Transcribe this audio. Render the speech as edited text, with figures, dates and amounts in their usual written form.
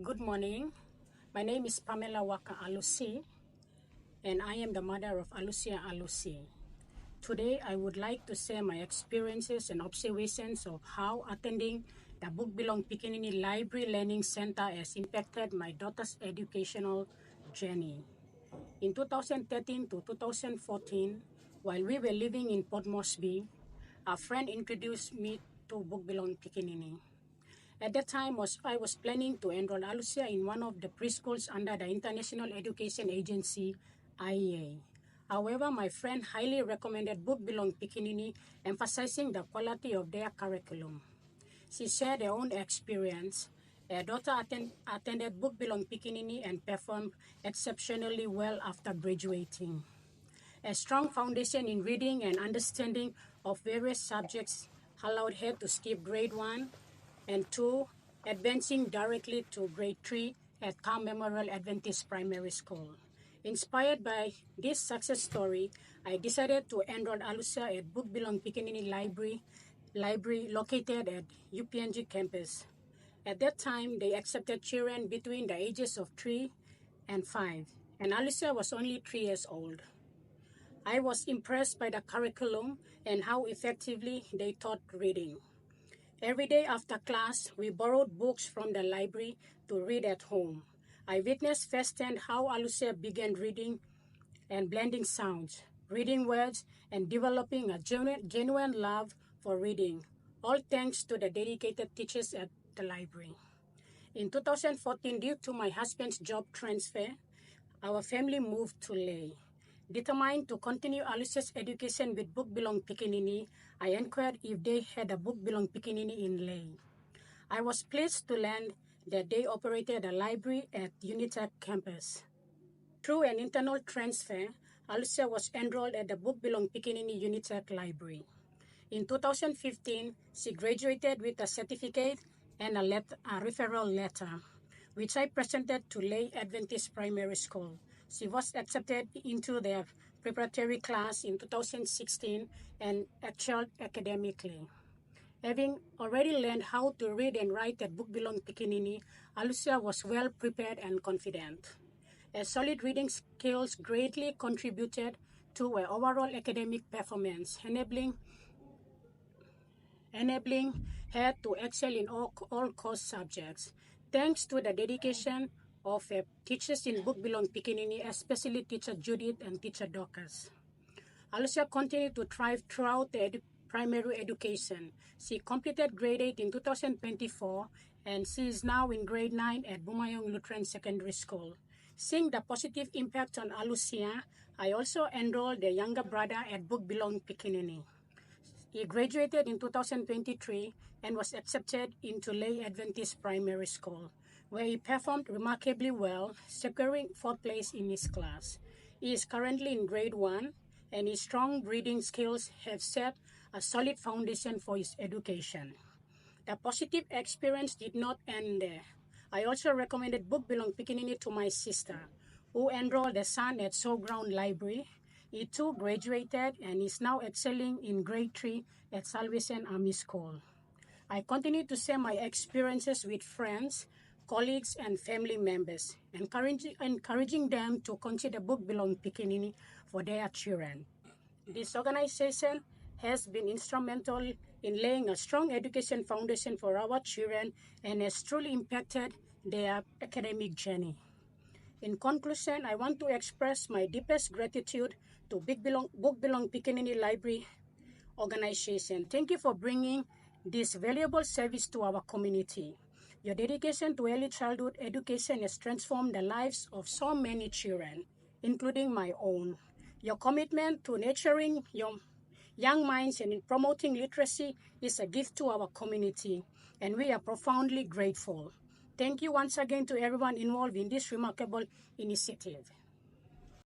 Good morning. My name is Pamela Alucia, and I am the mother of Alucia. Today, I would like to share my experiences and observations of how attending the Book Belong Pikinini Library Learning Center has impacted my daughter's educational journey. In 2013 to 2014, while we were living in Port Moresby, a friend introduced me to Book Belong Pikinini. At that time, I was planning to enroll Alucia in one of the preschools under the International Education Agency, IEA. However, my friend highly recommended Book Belong Pikinini, emphasizing the quality of their curriculum. She shared her own experience. Her daughter attended Book Belong Pikinini and performed exceptionally well after graduating. A strong foundation in reading and understanding of various subjects allowed her to skip grade 1 and 2, advancing directly to grade 3 at Carr Memorial Adventist Primary School. Inspired by this success story, I decided to enroll Alucia at Book Belong Pikinini Library located at UPNG campus. At that time, they accepted children between the ages of 3 and 5, and Alucia was only 3 years old. I was impressed by the curriculum and how effectively they taught reading. Every day after class, we borrowed books from the library to read at home. I witnessed firsthand how Alucia began reading and blending sounds, reading words, and developing a genuine love for reading, all thanks to the dedicated teachers at the library. In 2014, due to my husband's job transfer, our family moved to Leh. Determined to continue Alucia's education with Book Belong Pikinini, I inquired if they had a Book Belong Pikinini in Leh. I was pleased to learn that they operated a library at Unitec campus. Through an internal transfer, Alucia was enrolled at the Book Belong Pikinini Unitec Library. In 2015, she graduated with a certificate and a referral letter, which I presented to Leh Adventist Primary School. She was accepted into their preparatory class in 2016 and excelled academically. Having already learned how to read and write at Book Belong Pikinini, Alucia was well prepared and confident. Her solid reading skills greatly contributed to her overall academic performance, enabling her to excel in all course subjects. Thanks to the dedication of teachers in Book Belong Pikinini, especially Teacher Judith and Teacher Dorcas, Alucia continued to thrive throughout the primary education. She completed grade 8 in 2024, and she is now in grade 9 at Bumayong Lutheran Secondary School. Seeing the positive impact on Alucia, I also enrolled the younger brother at Book Belong Pikinini. He graduated in 2023 and was accepted into Leh Adventist Primary School, where he performed remarkably well, securing 4th place in his class. He is currently in grade 1, and his strong reading skills have set a solid foundation for his education. The positive experience did not end there. I also recommended Book Belong Pikinini to my sister, who enrolled her son at Showground Library. He too graduated and is now excelling in grade 3 at Salvation Army School. I continue to share my experiences with friends, colleagues, and family members, encouraging them to consider Book Belong Pikinini for their children. This organization has been instrumental in laying a strong education foundation for our children and has truly impacted their academic journey. In conclusion, I want to express my deepest gratitude to Book Belong Pikinini Library organization. Thank you for bringing this valuable service to our community. Your dedication to early childhood education has transformed the lives of so many children, including my own. Your commitment to nurturing young minds and in promoting literacy is a gift to our community, and we are profoundly grateful. Thank you once again to everyone involved in this remarkable initiative.